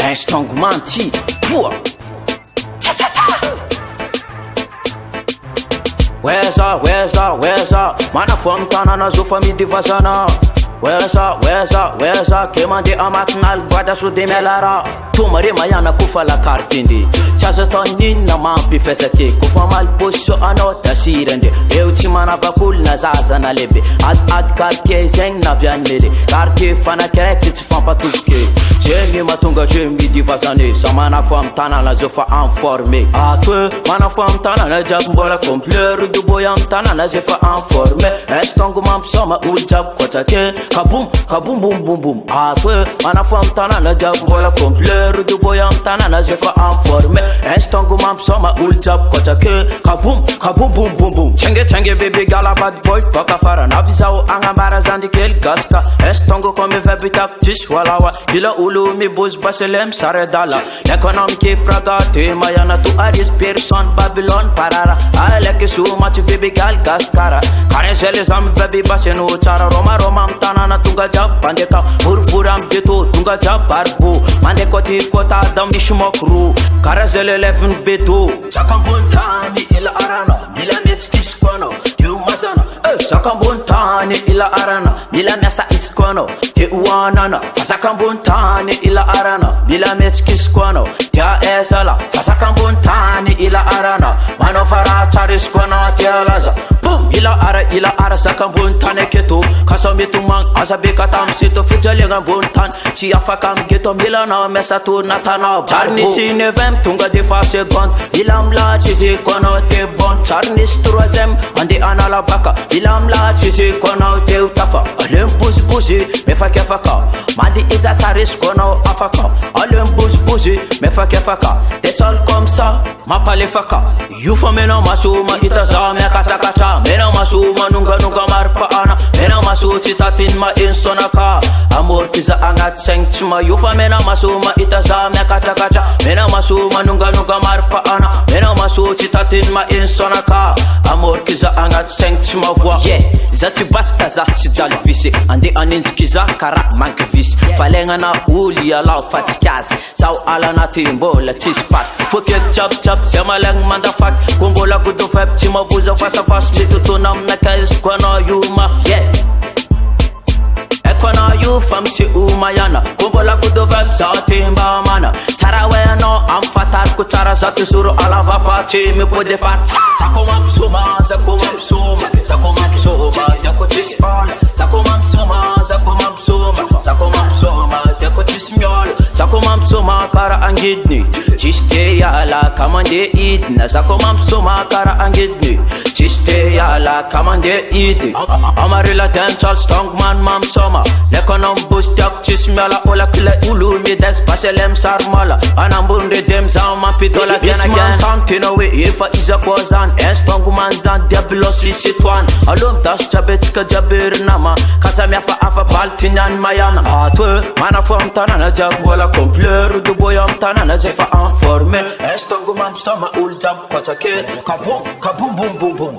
Un strong manti, pua. Where's up? Mana from Tanana, Zufa mi divazana. Where's up? Kemande amatnal, guarda su de melara. Tumare mayana kufa la kartindi. Chaza tonin na mampi fesake. Kufa mal posho anota sirende. Eu mana bakul na zaza na lebe. Ad karke zeng na vianele. Karke fana kek ti fan patuke. Jemi matunga jemi divazane. Samana from Tanana, Zufa informé. A toi, mana from Tanana, jambola compleur du boyam Tanana, Zufa informé. Estongo mam soma uljab kwatake. Kaboom, boom. A toi, mana from Tanana, jambola compleur du boyam Tanana, Zufa informé. Estongo mam soma uljab kwatake. Kaboom, boom. Chenge baby gala bad boy, paka fara nabizao angambara zandi kel gaska. Estongo come vebitap tish walawa. Gila ulu mi bus baselem saredala. Economic fragate mayana tu aris person Babylon parara. I like so much baby gal gaskara. Kane sele zam baby basenu chara Roma Tanana tunga jab pandeka furfuram jeto tunga jab barbu mande koti kota dam ishmokru karazele 11 beto sakambontani ila arana bila metski skono you mazana sakambontani ila arana bila mesa iskono te uanana sakambontani ila arana bila metski skono ya esala sakambontani ila arana manofara charis skono te alaza boom ila ara sakambontane keto kasombitu mang asabe katam sito fitjalenga bontan ti afakam geto milana mesa to natana charni sinevem tunga de fa second ilam la chisi kono te bon charni troisième ande anala baka ilam la chisi kono te utafa alem buzi me fa kefaka mandi isa taris kono afaka alem buzi me fa kefaka te sol comme ça ma pale faka you for me no masuma itaza me kata mena masuma nunga marpa ana mena masu citatin ma insonaka amor kiza angat sengtuma you for mena masuma itaza me kata mena masuma nunga marpa ana mena masu citatin ma insonaka amor kiza angat sengtuma voix yeah zati basta zati dal visi ande anint kiza kara mank vis falenga na uli ala fatkas saw ala na timbo la tispat fotiet chap semalang mandafak kumbola kudo feb tima buza fast litunam na kais kono yuma yeah kono you fam si umayana kumbola kudo feb sa timba mana tarawe no am fatar ku tara zatu suru ala fati me pode fat sakomam suma yako tispal sakomam suma yako tismyol sakomam suma kara angidni chiste yala kamande idna sakomam suma kara angidni chiste yala kamande idni amarila dancehall strong man mam soma lekonom boost up chismela ola kila ulu mi des paselem sarmala anambunde dem zama pidola again tantino we if is a kozan strong man zan diablos sitwan alom das chabetka jabir nama kasam yafa afa baltinan mayana atwe mana from Tanana jab wala compleur du boyam Tanana zefa informé strong man sama ul jab kotake kaboom boom